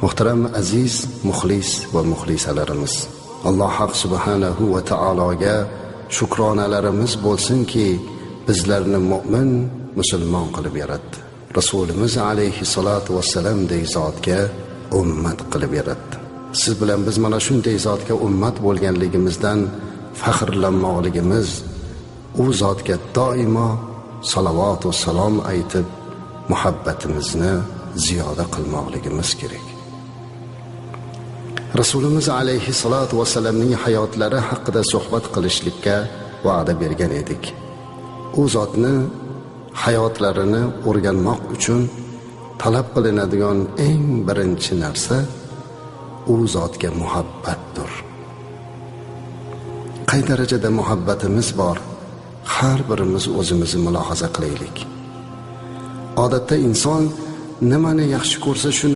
Muhtaram aziz muxlis va muxlisalarimiz, Alloh haq subhanahu va taologa shukronalarimiz bo'lsinki, bizlarni mu'min, musulmon qilib yaratdi. Rasulimiz alayhissalatu vassalam dek zotga ummat qilib yaratdi. Siz bilan biz mana shunday zotga ummat bo'lganligimizdan faxrlanmoqligimiz, u zotga doimo salovat va salom aytib muhabbatimizni ziyoda qilmoqligimiz kerak. Rasulimiz alayhissalatu vassalamning hayotlari haqida suhbat qilishlikka va'da bergan edik. U zotni hayotlarini o'rganmoq uchun talab qilinadigan eng birinchi narsa u zotga muhabbatdir. Qay darajada muhabbatimiz bor, har birimiz o'zimizni mulohaza qilaylik. Odatda inson nimani yaxshi ko'rsa shuni